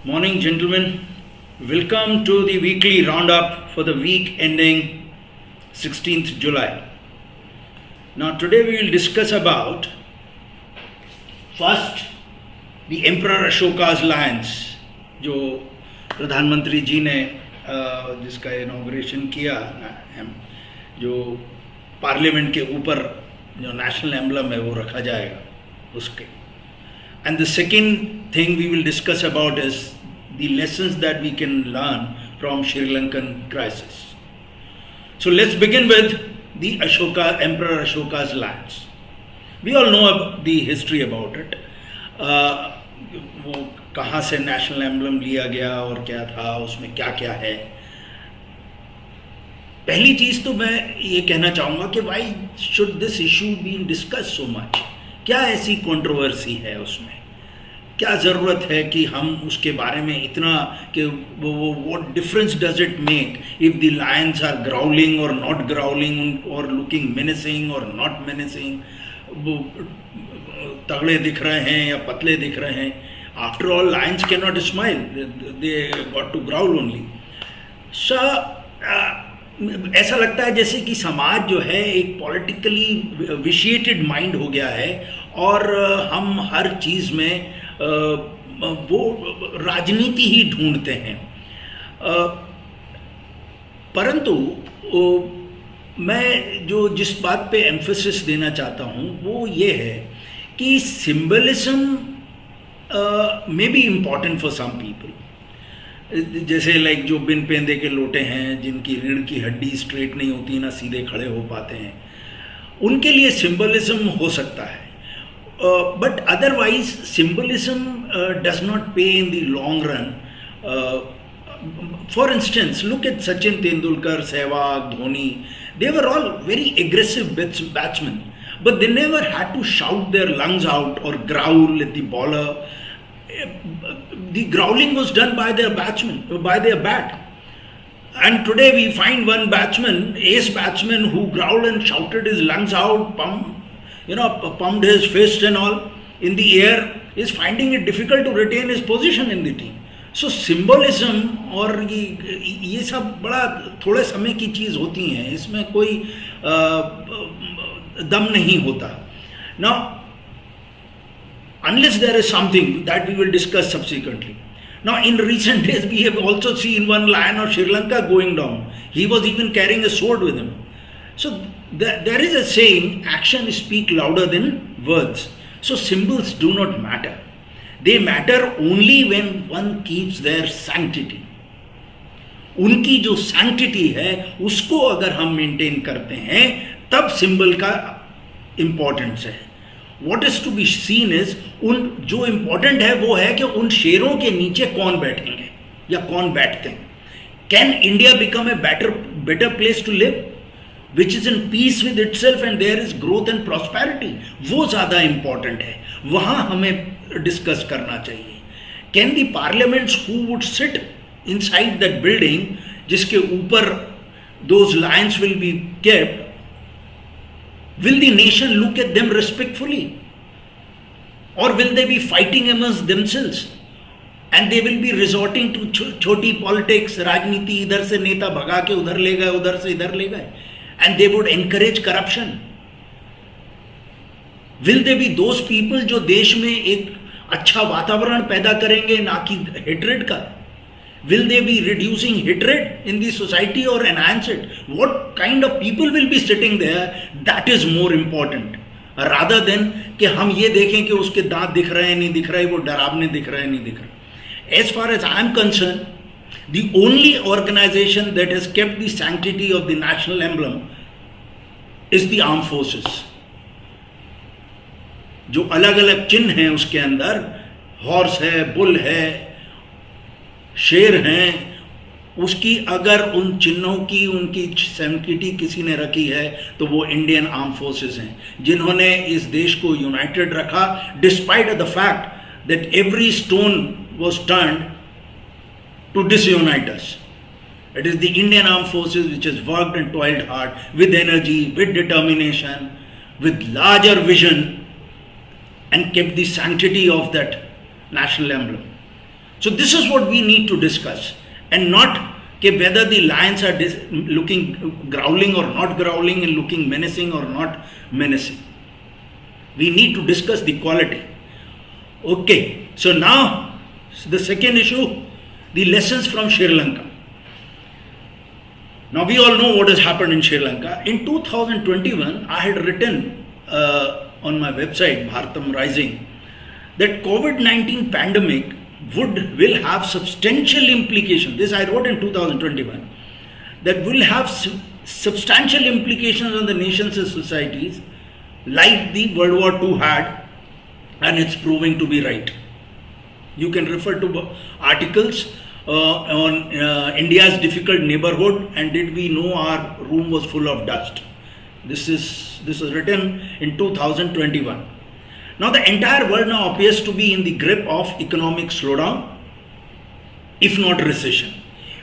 Morning, gentlemen. Welcome to the weekly roundup for the week ending 16th July. Now, today we will discuss about first the Emperor Ashoka's lands, जो प्रधानमंत्री जी ने जिसका inauguration किया, जो parliament के ऊपर जो नेशनल एम्बलम है वो रखा जाएगा उसके. And the second thing we will discuss about is the lessons that we can learn from Sri Lankan crisis. So let's begin with the Emperor Ashoka's lands. We all know about the history about it. वो कहाँ से national emblem लिया गया और क्या था उसमें क्या क्या है. पहली चीज़ तो मैं ये कहना चाहूँगा कि why should this issue be discussed so much? क्या ऐसी कंट्रोवर्सी है उसमें, क्या ज़रूरत है कि हम उसके बारे में इतना कि वो what difference does it make if the lions are growling और नॉट ग्राउलिंग और लुकिंग मेनेसिंग और नॉट मेनेसिंग, वो तगड़े दिख रहे हैं या पतले दिख रहे हैं. After all lions can not smile, they got to growl only. So ऐसा लगता है जैसे कि समाज जो है एक पॉलिटिकली विशिएटेड माइंड हो गया है और हम हर चीज़ में वो राजनीति ही ढूंढते हैं. परंतु मैं जिस बात पे एम्फेसिस देना चाहता हूँ वो ये है कि symbolism may be important for some people. जैसे लाइक जो बिन पेंदे के लोटे हैं, जिनकी रीढ़ की हड्डी स्ट्रेट नहीं होती, ना सीधे खड़े हो पाते हैं, उनके लिए सिंबलिज्म हो सकता है. But otherwise symbolism does not pay in the long run. For instance look at Sachin Tendulkar, Sehwag, Dhoni. They were all very aggressive batsman, but they never had to shout their lungs out or growl at the bowler. The growling was done by their bat. And today we find one batsman, ace batsman, who growled and shouted his lungs out, pumped his fist and all in the air, is finding it difficult to retain his position in the team. So symbolism और ये सब बड़ा थोड़े समय की चीज़ होती हैं, इसमें कोई दम नहीं होता. Now, unless there is something that we will discuss subsequently. Now, in recent days, we have also seen one lion of Sri Lanka going down. He was even carrying a sword with him. So, there is a saying, action speaks louder than words. So, symbols do not matter. They matter only when one keeps their sanctity. उनकी जो sanctity है उसको अगर हम maintain करते हैं तब symbol का इम्पोर्टेंस है. What is to be seen is उन जो इम्पोर्टेंट है वो है कि उन शेरों के नीचे कौन बैठेंगे या कौन बैठते हैं. Can India become a better place to live which is in peace with itself and there is growth and prosperity, वो ज़्यादा इम्पॉर्टेंट है. वहाँ हमें डिस्कस करना चाहिए. Can the parliaments who would sit inside that building, जिसके ऊपर those lions will be kept, will the nation look at them respectfully, or will they be fighting amongst themselves and they will be resorting to choti politics, राजनीति, इधर से नेता भगा के उधर ले गए, उधर से इधर ले गए, and they would encourage corruption. Will they be those people जो देश में एक अच्छा वातावरण पैदा करेंगे, ना कि हेट्रेड का? Will they be reducing hatred in the society or enhance it? What kind of people will be sitting there? That is more important. Rather than कि हम ये देखें कि उसके दांत दिख रहे हैं नहीं दिख रहे, वो डरावने दिख रहे हैं नहीं दिख रहे. As far as I am concerned, the only organization that has kept the sanctity of the national emblem is the armed forces. जो अलग अलग चिन्ह हैं उसके अंदर, हॉर्स है, बुल है, शेर हैं, उसकी अगर उन चिन्हों की उनकी सैंक्टिटी किसी ने रखी है तो वो इंडियन आर्म फोर्सेस हैं, जिन्होंने इस देश को यूनाइटेड रखा despite the fact that every stone was turned to disunite us. It is the Indian Armed Forces which has worked and toiled hard with energy, with determination, with larger vision and kept the sanctity of that national emblem. So this is what we need to discuss, and not whether the lions are looking growling or not growling and looking menacing or not menacing. We need to discuss the quality. Okay, so now the second issue, the lessons from Sri Lanka. Now we all know what has happened in Sri Lanka. In 2021, I had written on my website, Bharatam Rising, that COVID-19 pandemic will have substantial implications. This I wrote in 2021, that will have substantial implications on the nations and societies, like the World War II had, and it's proving to be right. You can refer to articles on India's difficult neighborhood, and did we know our room was full of dust. This was written in 2021. Now the entire world now appears to be in the grip of economic slowdown, if not recession.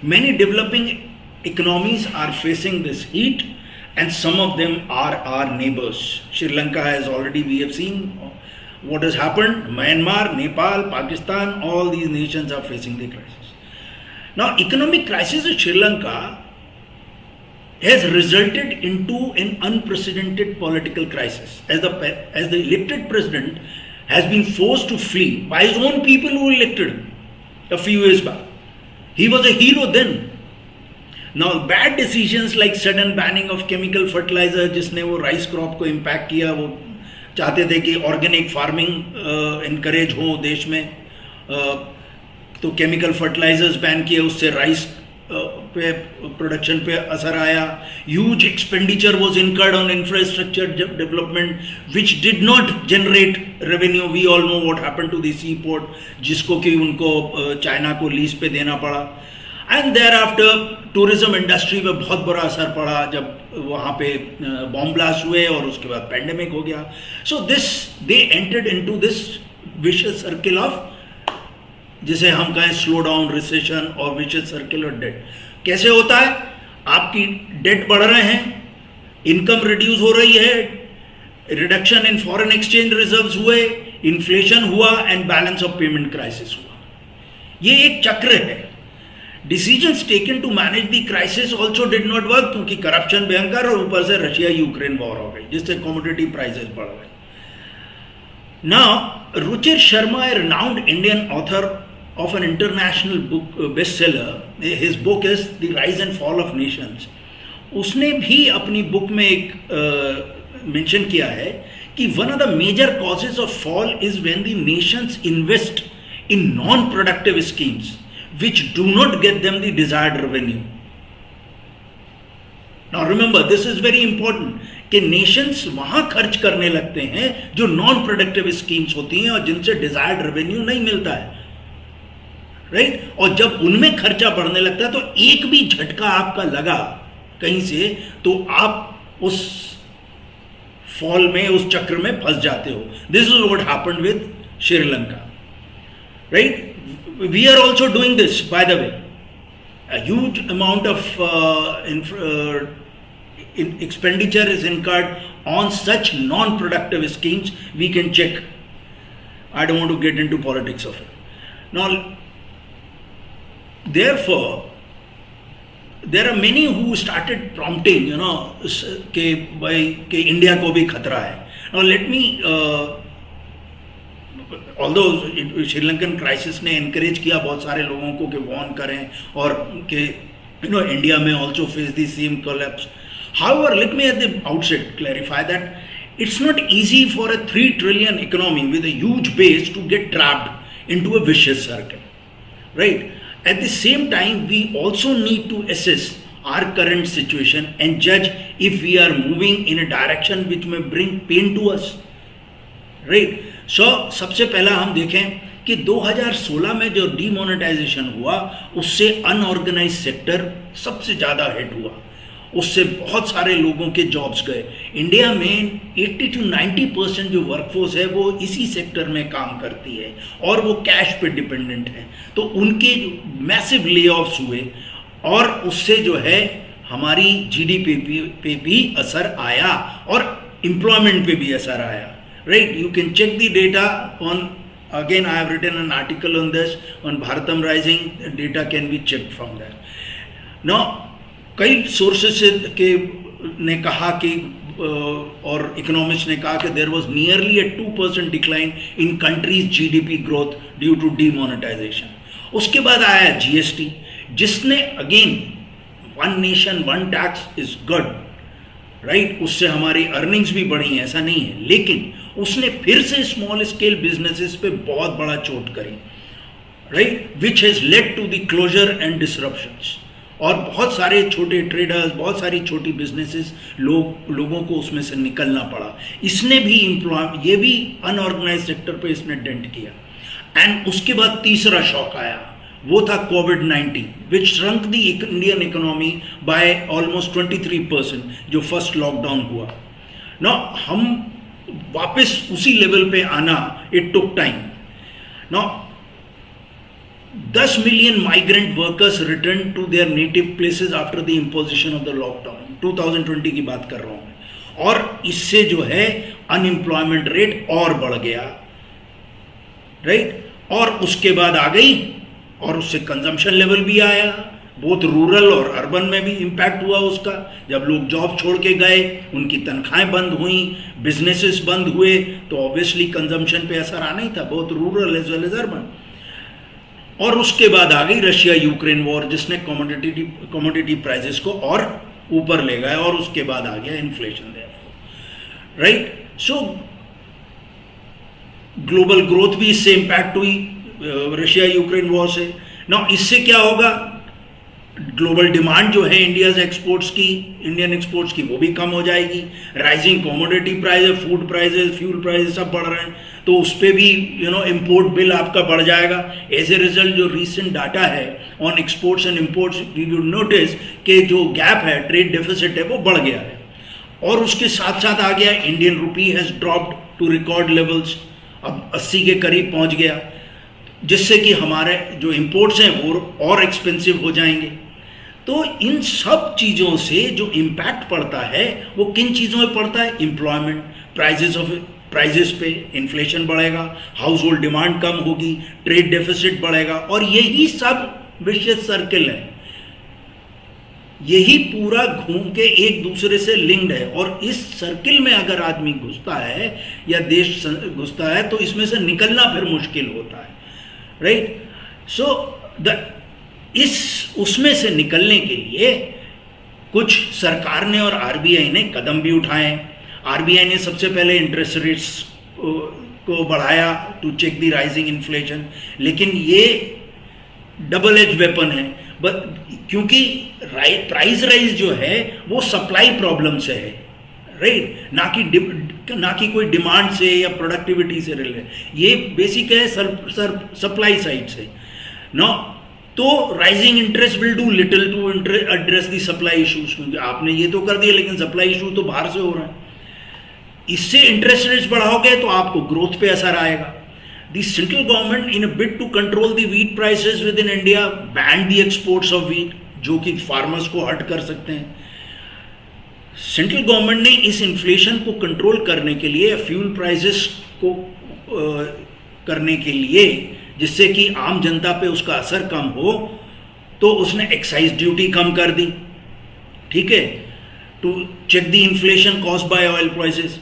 Many developing economies are facing this heat, and some of them are our neighbors. Sri Lanka has already, we have seen what has happened. Myanmar, Nepal, Pakistan, all these nations are facing the crisis. Now economic crisis in Sri Lanka has resulted into an unprecedented political crisis, as the elected president has been forced to flee by his own people who elected him a few years back. He was a hero then. Now bad decisions like sudden banning of chemical fertilizer, जिसने वो rice crop को impact किया, वो चाहते थे कि organic farming encourage हो देश में, तो केमिकल फर्टिलाइजर्स बैन किए, उससे राइस पे प्रोडक्शन पे असर आया. Huge expenditure was incurred on infrastructure development which did not generate revenue. We all know what happened to the sea port, जिसको कि उनको चाइना को लीज पे देना पड़ा. And thereafter tourism industry पे बहुत बुरा असर पड़ा जब वहाँ पे बॉम्ब ब्लास्ट हुए, और उसके बाद पैंडेमिक हो गया. So this they entered into this vicious circle of, जिसे हम कहें स्लो डाउन, रिसेशन और विशियस सर्किल ऑफ डेट. कैसे होता है? आपकी डेट बढ़ रहे हैं, इनकम रिड्यूस हो रही है, reduction in foreign exchange reserves हुए, इन्फ्लेशन हुआ, and balance of payment crisis हुआ. ये एक चक्र है. Decisions taken to manage the crisis also did not work, क्योंकि करप्शन भयंकर, और ऊपर से रशिया यूक्रेन वॉर हो गई, जिससे कमोडिटी प्राइसेस बढ़ गए. Now, Ruchir Sharma, a renowned Indian author of an international book bestseller, his book is The Rise and Fall of Nations. उसने भी अपनी बुक में एक मेंशन किया है कि one of the major causes of fall is when the nations invest in non-productive schemes which do not get them the desired revenue. Now remember, this is very important कि Nations वहां खर्च करने लगते हैं जो नॉन प्रोडक्टिव स्कीम्स होती हैं और जिनसे डिजायर्ड रेवेन्यू नहीं मिलता है, राइट. और जब उनमें खर्चा बढ़ने लगता है तो एक भी झटका आपका लगा कहीं से, तो आप उस फॉल में, उस चक्र में फंस जाते हो. This is what happened with Sri Lanka, right. We are also doing this, by the way. A huge amount of expenditure is incurred on such non-productive schemes. We can check. I don't want to get into politics of it. Now, therefore, there are many who started prompting, कि India को भी खतरा है. Now, let me. Although Sri Lankan crisis ने encourage किया बहुत सारे लोगों को कि वॉर्न करें और कि इंडिया में also face the same collapse. However, let me at the outset clarify that it's not easy for a 3 trillion economy with a huge base to get trapped into a vicious circle, right. At the same time we also need to assess our current situation and judge if we are moving in a direction which may bring pain to us, right. So सबसे पहला हम देखें कि 2016 में जो demonetisation हुआ उससे unorganised sector सबसे ज़्यादा हिट हुआ, उससे बहुत सारे लोगों के जॉब्स गए. इंडिया में 80 to 90% जो वर्कफोर्स है वो इसी सेक्टर में काम करती है और वो कैश पे डिपेंडेंट है, तो उनके मैसिव ले ऑफ्स हुए और उससे जो है हमारी जीडीपी पे भी असर आया और एम्प्लॉयमेंट पे भी असर आया, right. You can check the data on again I have written an article on this on Bharatam Rising. Data can be checked from there. Now कई सोर्सेस के ने कहा कि और इकोनॉमिस्ट ने कहा कि there was nearly a 2% decline in country's GDP growth due to demonetisation. उसके बाद आया जीएसटी, जिसने again one nation one tax is good, right, उससे हमारी अर्निंग्स भी बढ़ी हैं, ऐसा नहीं है, लेकिन उसने फिर से स्मॉल स्केल बिजनेसेस पे बहुत बड़ा चोट करी, right, which has led to the closure and disruptions. और बहुत सारे छोटे ट्रेडर्स, बहुत सारी छोटी बिजनेसेस लोगों को उसमें से निकलना पड़ा. इसने भी ये भी अनऑर्गेनाइज सेक्टर पे इसने डेंट किया. एंड उसके बाद तीसरा शॉक आया, वो था कोविड-19 which shrunk the Indian economy by almost 23% जो फर्स्ट लॉकडाउन हुआ. ना हम वापस उसी लेवल पे आना, इट टुक टाइम. ना 10 million migrant workers return to their native places after the imposition of the lockdown. 2020 की बात कर रहा हूं मैं. और इससे जो है अनएम्प्लॉयमेंट रेट और बढ़ गया, राइट, और उसके बाद आ गई, और उससे कंजम्पशन लेवल भी आया. बहुत रूरल और अर्बन में भी इम्पैक्ट हुआ उसका. जब लोग जॉब छोड़ के गए, उनकी तनख्वाहें बंद हुई, बिजनेसेस बंद हुए, तो ऑब्वियसली कंजम्पशन पे असर आना ही था, बहुत rural as well as urban. और उसके बाद आ गई रशिया यूक्रेन वॉर, जिसने कमोडिटी प्राइसेस को और ऊपर ले गया, और उसके बाद आ गया इन्फ्लेशन, राइट. सो ग्लोबल ग्रोथ भी इससे इम्पैक्ट हुई रशिया यूक्रेन वॉर से. ना इससे क्या होगा, ग्लोबल डिमांड जो है इंडियन एक्सपोर्ट्स की वो भी कम हो जाएगी. Rising commodity prices, food prices, fuel prices सब बढ़ रहे हैं, तो उस पर भी इंपोर्ट बिल आपका बढ़ जाएगा. एज ए रिजल्ट जो रीसेंट डाटा है on exports and imports, we will notice कि जो गैप है, ट्रेड डेफिसिट है, वो बढ़ गया है. और उसके साथ साथ आ गया Indian rupee has dropped to record levels, अब 80 के करीब पहुंच गया, जिससे कि हमारे जो इंपोर्ट्स हैं वो और एक्सपेंसिव हो जाएंगे. तो इन सब चीज़ों से जो इम्पैक्ट पड़ता है वो किन चीज़ों में पड़ता है, एम्प्लॉयमेंट, प्राइजेस पे इन्फ्लेशन बढ़ेगा, हाउस होल्ड डिमांड कम होगी, ट्रेड डेफिसिट बढ़ेगा, और यही सब विशियस सर्किल है. यही पूरा घूम के एक दूसरे से लिंक्ड है. और इस सर्किल में अगर आदमी घुसता है या देश घुसता है, तो इसमें से निकलना फिर मुश्किल होता है, राइट. सो उसमें से निकलने के लिए कुछ सरकार ने और आरबीआई ने कदम भी उठाए. आरबीआई ने सबसे पहले इंटरेस्ट रेट्स को बढ़ाया to check the rising inflation, लेकिन ये डबल एज वेपन है. क्योंकि प्राइस राइज जो है वो सप्लाई प्रॉब्लम से है, राइट, ना कि कोई डिमांड से या प्रोडक्टिविटी से रिलेटेड. ये बेसिक है सप्लाई साइड से. नो, तो rising interest will do little to address the supply issues, क्योंकि आपने ये तो कर दिया, लेकिन सप्लाई इशू तो बाहर से हो रहा है. इससे इंटरेस्ट रेट्स बढ़ाओगे तो आपको ग्रोथ पे असर आएगा. The central government, in a bid to control the wheat prices within India, banned the exports of wheat, जो कि फार्मर्स को हर्ट कर सकते हैं. सेंट्रल गवर्नमेंट ने इस इन्फ्लेशन को कंट्रोल करने के लिए, फ्यूल प्राइसेस को करने के लिए, जिससे कि आम जनता पे उसका असर कम हो, तो उसने एक्साइज ड्यूटी कम कर दी, ठीक है, to check the inflation caused by oil prices.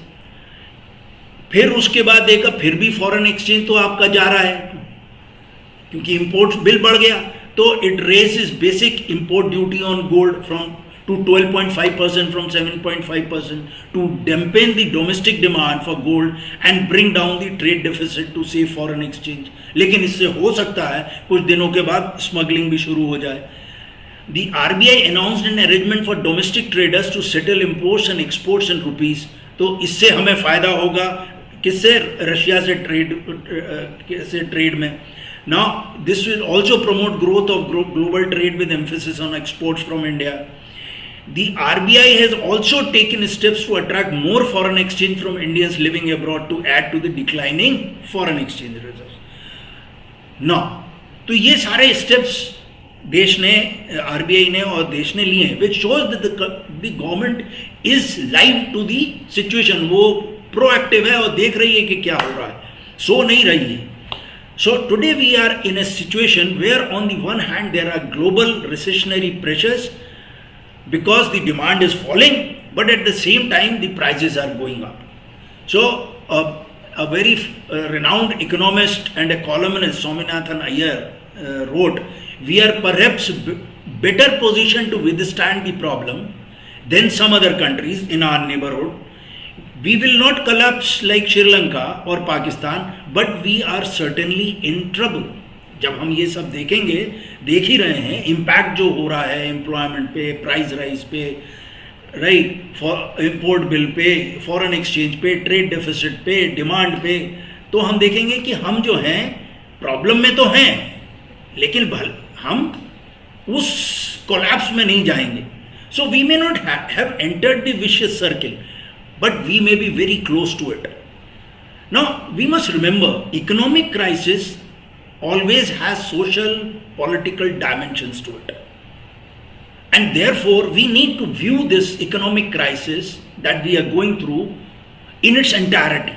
फिर उसके बाद देखा, फिर भी फॉरेन एक्सचेंज तो आपका जा रहा है, क्योंकि इंपोर्ट बिल बढ़ गया, तो it raises basic import duty on gold from to 12.5% from 7.5% to dampen the domestic demand for gold and bring down the trade deficit to save foreign exchange. लेकिन इससे हो सकता है कुछ दिनों के बाद स्मगलिंग भी शुरू हो जाए. The RBI announced an arrangement for domestic traders to settle imports and exports in rupees. तो इससे हमें फायदा होगा, किससे, रशिया से ट्रेड में. Now this will also promote growth of global trade with emphasis on exports from India. The RBI has also taken steps to attract more foreign exchange from Indians living abroad to add to the declining foreign exchange reserves. Now, तो ये सारे steps देश ने, RBI ने और देश ने लिए हैं, which shows that the government is live to the situation. वो proactive है और देख रही है कि क्या हो रहा है, सो नहीं रही है. So today we are in a situation where on the one hand there are global recessionary pressures because the demand is falling, but at the same time the prices are going up. So a very renowned economist and a columnist, Swaminathan Iyer, wrote, "We are perhaps better positioned to withstand the problem than some other countries in our neighborhood. We will not collapse like Sri Lanka or Pakistan, but we are certainly in trouble." जब हम ये सब देखेंगे, देख ही रहे हैं impact जो हो रहा है एम्प्लॉयमेंट पे, प्राइस राइज पे, right, for import bill pay, foreign exchange पे, ट्रेड डेफिसिट पे, डिमांड पे, तो हम देखेंगे कि हम जो हैं प्रॉब्लम में तो हैं, लेकिन हम उस कोलैप्स में नहीं जाएंगे. So we may not have entered the vicious circle, but we may be very close to it. Now, we must remember, economic crisis always has social, political dimensions to it. And therefore, we need to view this economic crisis that we are going through in its entirety.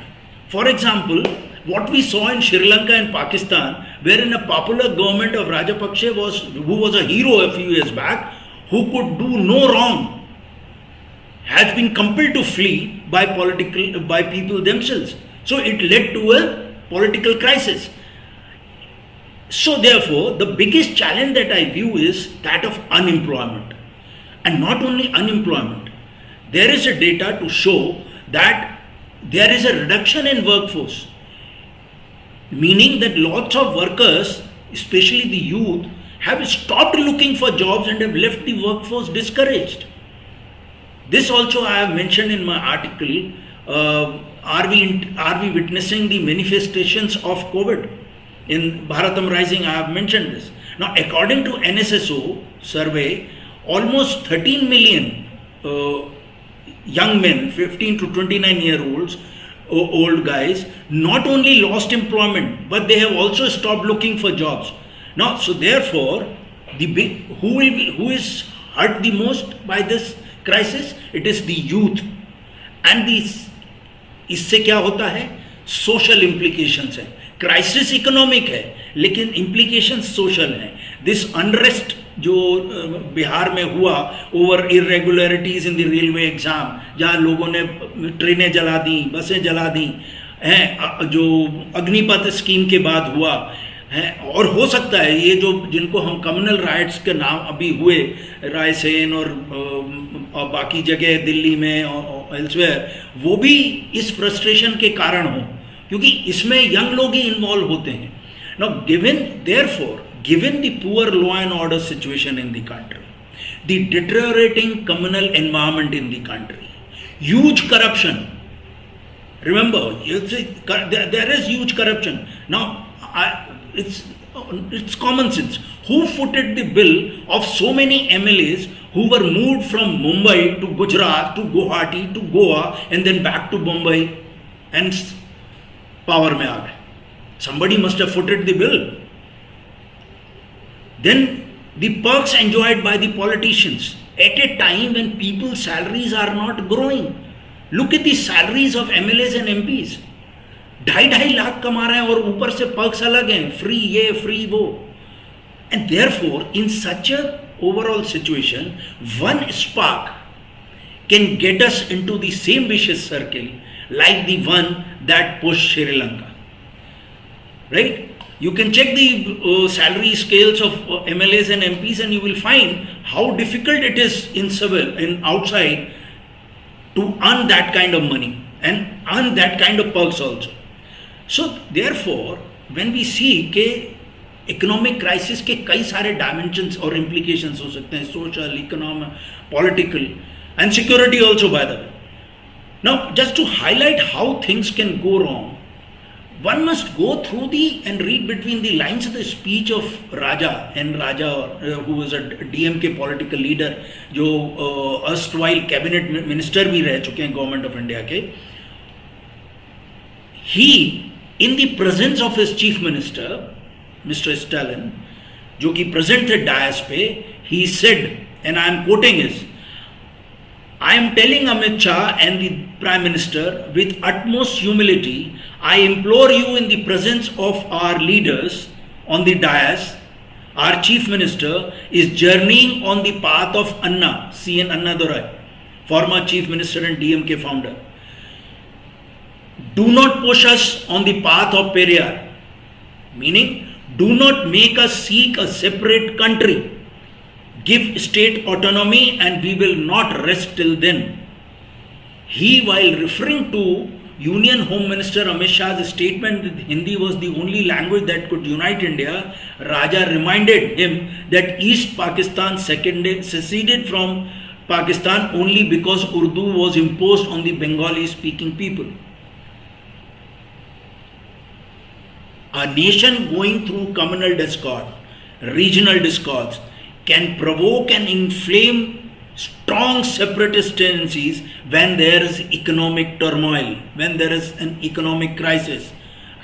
For example, what we saw in Sri Lanka and Pakistan, wherein a popular government of Rajapaksa who was a hero a few years back, who could do no wrong, has been compelled to flee by people themselves. So it led to a political crisis. So therefore, the biggest challenge that I view is that of unemployment. And not only unemployment, there is a data to show that there is a reduction in workforce, meaning that lots of workers, especially the youth, have stopped looking for jobs and have left the workforce discouraged. This also I have mentioned in my article. Are we witnessing the manifestations of COVID? In Bharatam Rising, I have mentioned this. Now, according to NSSO survey, almost 13 million young men, 15 to 29-year-olds, old guys, not only lost employment, but they have also stopped looking for jobs. Now, so therefore, who is hurt the most by this crisis? It is the youth. And इससे क्या होता है? Social implications है. Crisis economic है, लेकिन implications social हैं. This unrest जो बिहार में हुआ over irregularities in the railway exam, जहाँ लोगों ने ट्रेनें जला दी, बसें जला दी हैं, जो अग्निपथ स्कीम के बाद हुआ है, और हो सकता है ये जो जिनको हम कम्युनल राइट्स के नाम अभी हुए, रायसेन और बाकी जगह दिल्ली में और एल्सवेयर, वो भी इस फ्रस्ट्रेशन के कारण हो, क्योंकि इसमें यंग लोग ही इन्वॉल्व होते हैं. Now given the poor law and order situation in the country, the deteriorating communal environment in the country, huge corruption. Remember, there is huge corruption. Now, it's common sense. Who footed the bill of so many MLAs who were moved from Mumbai to Gujarat to Guwahati to Goa and then back to Mumbai and power mein aa gaye? Somebody must have footed the bill. Then the perks enjoyed by the politicians at a time when people's salaries are not growing. Look at the salaries of MLAs and MPs. 2.5 lakh कमा रहे हैं और ऊपर से perks अलग हैं, free ये free वो. And therefore, in such a overall situation, one spark can get us into the same vicious circle like the one that pushed Sri Lanka. Right? You can check the salary scales of MLAs and MPs and you will find how difficult it is in outside to earn that kind of money and earn that kind of perks also. So therefore, when we see कि economic crisis के कई सारे dimensions और implications हो सकते हैं, social, economic, political and security also by the way. Now just to highlight how things can go wrong, one must go through and read between the lines of the speech of Raja, who was a DMK political leader, जो erstwhile cabinet minister भी रह चुके हैं government of India के. He, in the presence of his chief minister, Mr. Stalin, जो कि present थे DISE पे, he said, and I am quoting his, I am telling Amit Shah and the Prime Minister with utmost humility, I implore you in the presence of our leaders on the dais, our chief minister is journeying on the path of Anna, C.N. Annadurai, former chief minister and DMK founder. Do not push us on the path of Periyar, meaning do not make us seek a separate country. Give state autonomy and we will not rest till then. He, while referring to Union Home Minister Amit Shah's statement that Hindi was the only language that could unite India, Raja reminded him that East Pakistan seceded from Pakistan only because Urdu was imposed on the Bengali speaking people. A nation going through communal discord, regional discords, can provoke and inflame strong separatist tendencies when there is economic turmoil, when there is an economic crisis,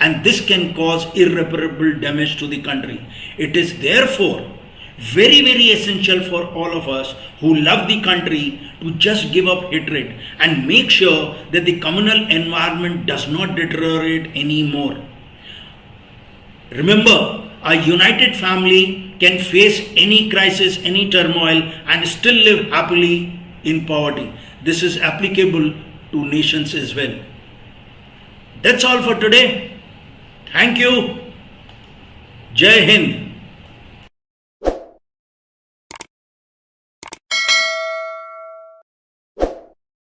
and this can cause irreparable damage to the country. It is therefore very, very essential for all of us who love the country to just give up hatred and make sure that the communal environment does not deteriorate anymore. Remember, a united family can face any crisis, any turmoil, and still live happily in poverty. This is applicable to nations as well. That's all for today. Thank you. Jai Hind.